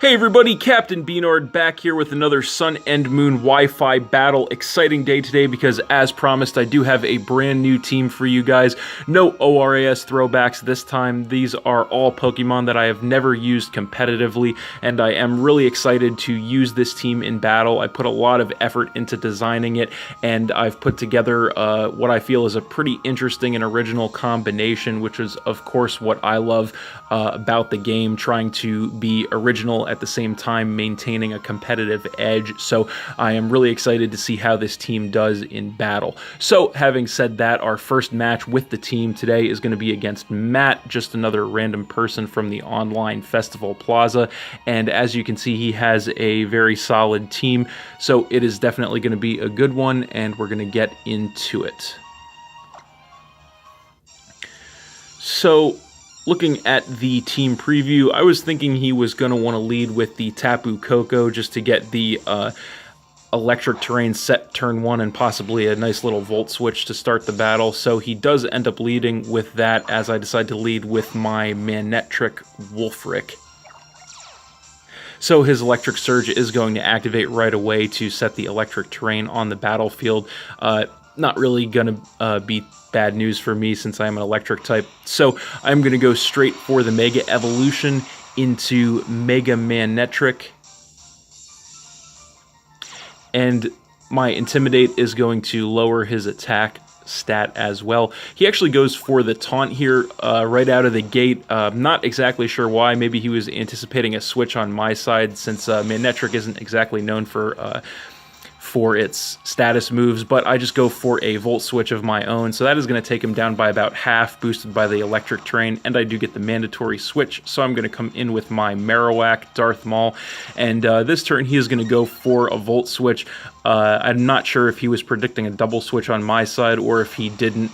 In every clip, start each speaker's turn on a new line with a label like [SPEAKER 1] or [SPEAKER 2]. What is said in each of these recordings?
[SPEAKER 1] Hey everybody, Captain B-Nard back here with another Sun and Moon Wi-Fi battle. Exciting day today because, as promised, I do have a brand new team for you guys. No ORAS throwbacks this time. These are all Pokemon that I have never used competitively, and I am really excited to use this team in battle. I put a lot of effort into designing it, and I've put together what I feel is a pretty interesting and original combination, which is, of course, what I love about the game, trying to be original at the same time maintaining a competitive edge. So I am really excited to see how this team does in battle. So having said that, our first match with the team today is going to be against Matt, just another random person from the online festival plaza, and as you can see, he has a very solid team, so it is definitely going to be a good one, and we're going to get into it. So looking at the team preview, I was thinking he was going to want to lead with the Tapu Koko just to get the electric terrain set turn 1 and possibly a nice little Volt Switch to start the battle. So he does end up leading with that, as I decide to lead with my Manectric Wolfric. So his Electric Surge is going to activate right away to set the electric terrain on the battlefield. Not really going to be bad news for me since I am an electric type. So I'm going to go straight for the Mega Evolution into Mega Manectric. And my Intimidate is going to lower his attack stat as well. He actually goes for the taunt here right out of the gate. Not exactly sure why. Maybe he was anticipating a switch on my side, since Manectric isn't exactly known for its status moves, but I just go for a Volt Switch of my own, so that is going to take him down by about half, boosted by the electric terrain, and I do get the mandatory switch, so I'm going to come in with my Marowak Darth Maul, and this turn he is going to go for a Volt Switch. I'm not sure if he was predicting a double switch on my side, or if he didn't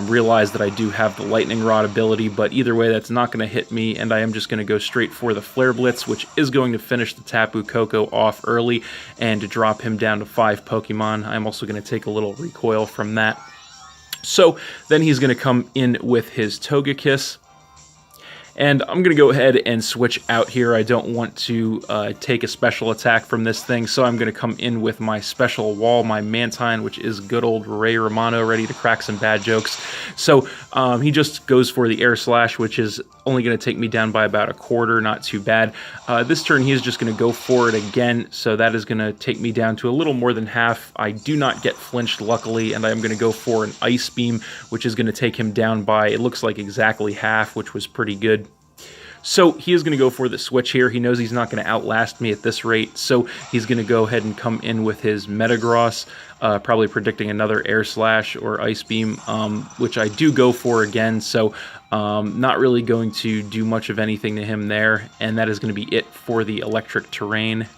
[SPEAKER 1] realize that I do have the Lightning Rod ability, but either way, that's not going to hit me, and I am just going to go straight for the Flare Blitz, which is going to finish the Tapu Koko off early and to drop him down to 5 Pokemon. I'm also going to take a little recoil from that. So then he's going to come in with his Togekiss, and I'm going to go ahead and switch out here. I don't want to take a special attack from this thing, so I'm going to come in with my Special Wall, my Mantine, which is good old Ray Romano, ready to crack some bad jokes. So he just goes for the Air Slash, which is only going to take me down by about a quarter, not too bad. This turn he is just going to go for it again, so that is going to take me down to a little more than half. I do not get flinched, luckily, and I'm going to go for an Ice Beam, which is going to take him down by, it looks like, exactly half, which was pretty good. So he is going to go for the switch here. He knows he's not going to outlast me at this rate, so he's going to go ahead and come in with his Metagross, probably predicting another Air Slash or Ice Beam, which I do go for again, so not really going to do much of anything to him there, and that is going to be it for the electric terrain.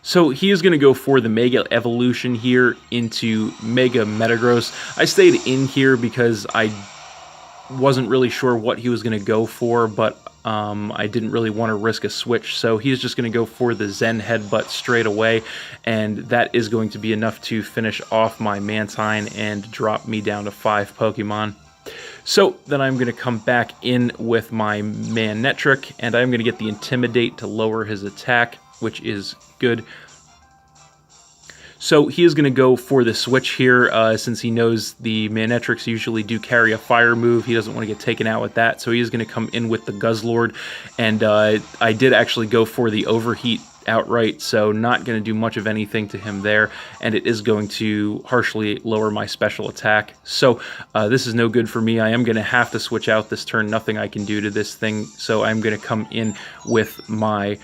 [SPEAKER 1] So he is going to go for the Mega Evolution here into Mega Metagross. I stayed in here because I wasn't really sure what he was going to go for, but I didn't really want to risk a switch, so he's just going to go for the Zen Headbutt straight away, and that is going to be enough to finish off my Mantine and drop me down to 5 Pokemon. So then I'm going to come back in with my Manectric, and I'm going to get the Intimidate to lower his attack, which is good. So he is going to go for the switch here, since he knows the Manectrics usually do carry a fire move. He doesn't want to get taken out with that, so he is going to come in with the Guzzlord, and I did actually go for the Overheat outright, so not going to do much of anything to him there, and it is going to harshly lower my special attack. So this is no good for me. I am going to have to switch out this turn. Nothing I can do to this thing, so I'm going to come in with my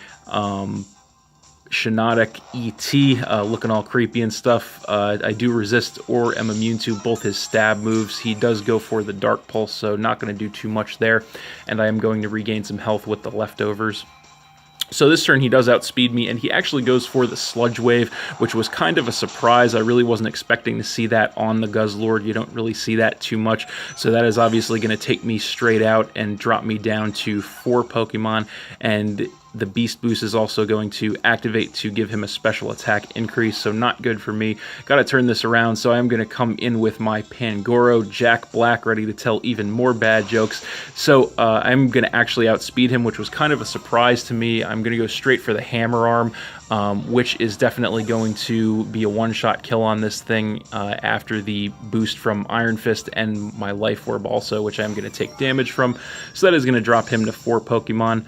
[SPEAKER 1] Shiinotic ET, looking all creepy and stuff. I do resist or am immune to both his stab moves. He does go for the Dark Pulse, so not going to do too much there, and I am going to regain some health with the leftovers. So this turn he does outspeed me, and he actually goes for the Sludge Wave, which was kind of a surprise. I really wasn't expecting to see that on the Guzzlord. You don't really see that too much, so that is obviously going to take me straight out and drop me down to 4 Pokemon, and the Beast Boost is also going to activate to give him a special attack increase, so not good for me. Got to turn this around, so I'm going to come in with my Pangoro, Jack Black, ready to tell even more bad jokes. So I'm going to actually outspeed him, which was kind of a surprise to me. I'm going to go straight for the Hammer Arm, which is definitely going to be a one-shot kill on this thing after the boost from Iron Fist and my Life Orb also, which I'm going to take damage from. So that is going to drop him to 4 Pokemon.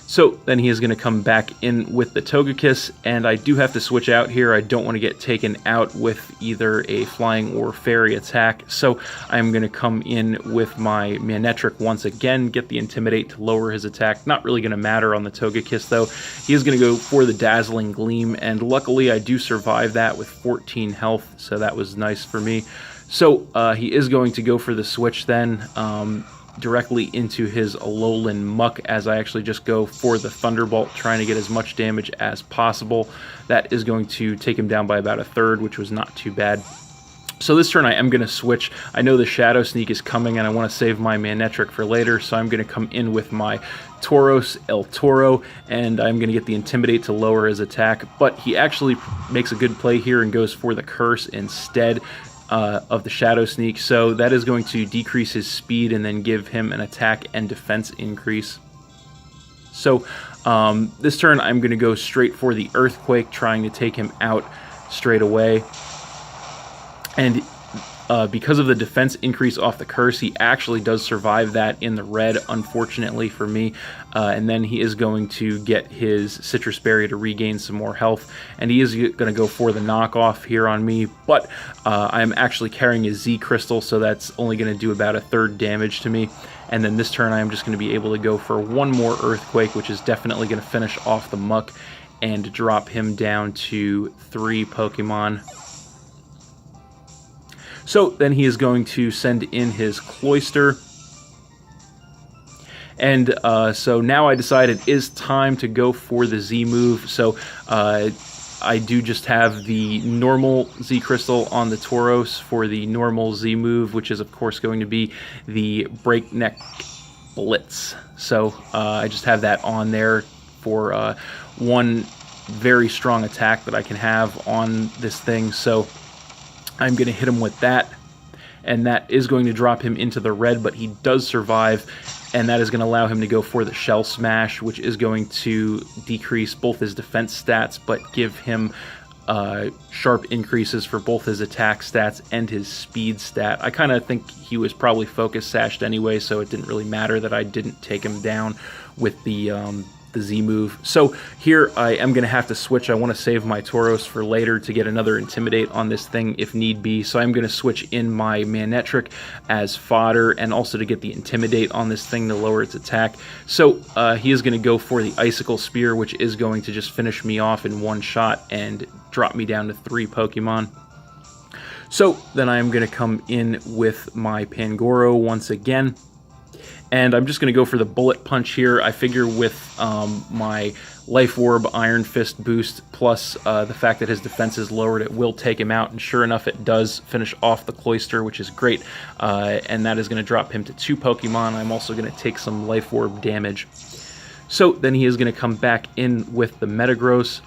[SPEAKER 1] So then he is going to come back in with the Togekiss, and I do have to switch out here. I don't want to get taken out with either a Flying or Fairy attack, so I'm going to come in with my Manectric once again, get the Intimidate to lower his attack. Not really going to matter on the Togekiss, though. He is going to go for the Dazzling Gleam, and luckily I do survive that with 14 health, so that was nice for me. So he is going to go for the switch then, directly into his Alolan Muck, as I actually just go for the Thunderbolt, trying to get as much damage as possible. That is going to take him down by about a third, which was not too bad. So this turn I am going to switch. I know the Shadow Sneak is coming, and I want to save my Manectric for later, so I'm going to come in with my Tauros El Toro, and I'm going to get the Intimidate to lower his attack, but he actually makes a good play here and goes for the Curse instead of the Shadow Sneak, so that is going to decrease his speed and then give him an attack and defense increase. So this turn I'm going to go straight for the Earthquake, trying to take him out straight away. And because of the defense increase off the Curse, he actually does survive that in the red, unfortunately for me. And then he is going to get his Citrus Berry to regain some more health. And he is going to go for the knockoff here on me. But I'm actually carrying a Z Crystal, so that's only going to do about a third damage to me. And then this turn I am just going to be able to go for one more Earthquake, which is definitely going to finish off the Muck and drop him down to 3 Pokemon. So then he is going to send in his Cloyster. And so now I decide it is time to go for the Z move. So I do just have the normal Z Crystal on the Tauros for the normal Z move, which is of course going to be the Breakneck Blitz. So I just have that on there for one very strong attack that I can have on this thing. So I'm going to hit him with that, and that is going to drop him into the red, but he does survive, and that is going to allow him to go for the Shell Smash, which is going to decrease both his defense stats, but give him sharp increases for both his attack stats and his speed stat. I kind of think he was probably focus sashed anyway, so it didn't really matter that I didn't take him down with the Z move. So here I am going to have to switch. I want to save my Tauros for later to get another Intimidate on this thing if need be. So I'm going to switch in my Manectric as fodder, and also to get the Intimidate on this thing to lower its attack. So he is going to go for the Icicle Spear, which is going to just finish me off in one shot and drop me down to 3 Pokemon. So then I am going to come in with my Pangoro once again. And I'm just going to go for the Bullet Punch here. I figure with my Life Orb Iron Fist boost, plus the fact that his defense is lowered, it will take him out. And sure enough, it does finish off the Cloyster, which is great. And that is going to drop him to 2 Pokemon. I'm also going to take some Life Orb damage. So then he is going to come back in with the Metagross.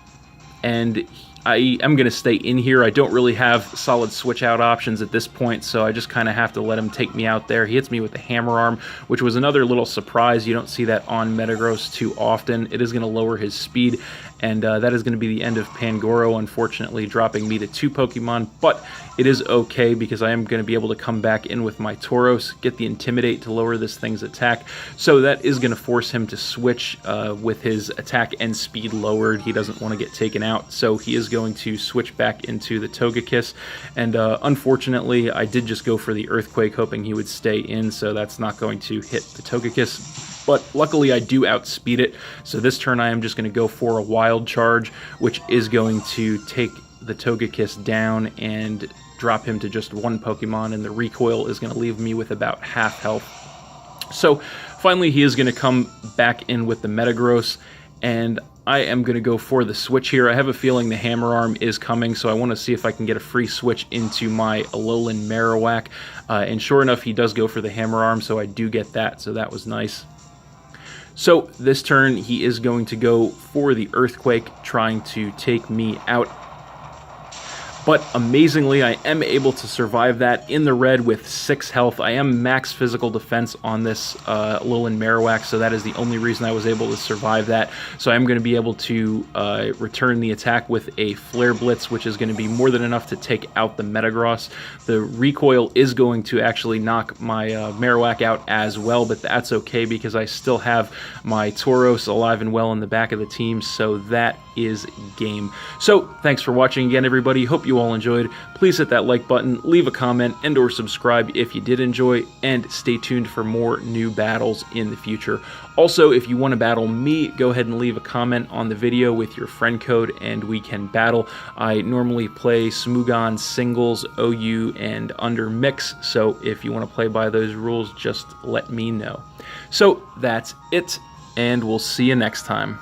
[SPEAKER 1] And I am going to stay in here. I don't really have solid switch out options at this point, so I just kind of have to let him take me out there. He hits me with the Hammer Arm, which was another little surprise. You don't see that on Metagross too often. It is going to lower his speed, and that is going to be the end of Pangoro, unfortunately, dropping me to 2 Pokemon, but it is okay because I am going to be able to come back in with my Tauros, get the Intimidate to lower this thing's attack, so that is going to force him to switch with his attack and speed lowered. He doesn't want to get taken out, so he is going to switch back into the Togekiss, and unfortunately I did just go for the Earthquake hoping he would stay in, so that's not going to hit the Togekiss, but luckily I do outspeed it. So this turn I am just going to go for a Wild Charge, which is going to take the Togekiss down and drop him to just 1 Pokemon, and the recoil is going to leave me with about half health. So finally he is going to come back in with the Metagross, and I am going to go for the switch here. I have a feeling the Hammer Arm is coming, so I want to see if I can get a free switch into my Alolan Marowak. And sure enough, he does go for the Hammer Arm, so I do get that, so that was nice. So this turn, he is going to go for the Earthquake, trying to take me out. But amazingly, I am able to survive that in the red with 6 health. I am max physical defense on this Alolan Marowak, so that is the only reason I was able to survive that. So I'm going to be able to return the attack with a Flare Blitz, which is going to be more than enough to take out the Metagross. The recoil is going to actually knock my Marowak out as well, but that's okay because I still have my Tauros alive and well in the back of the team, so that is game. So thanks for watching again, everybody. Hope you all enjoyed. Please hit that like button, leave a comment, and or subscribe if you did enjoy, and stay tuned for more new battles in the future. Also, if you want to battle me, go ahead and leave a comment on the video with your friend code and we can battle. I normally play Smogon singles, OU, and under mix, so if you want to play by those rules, just let me know. So that's it, and we'll see you next time.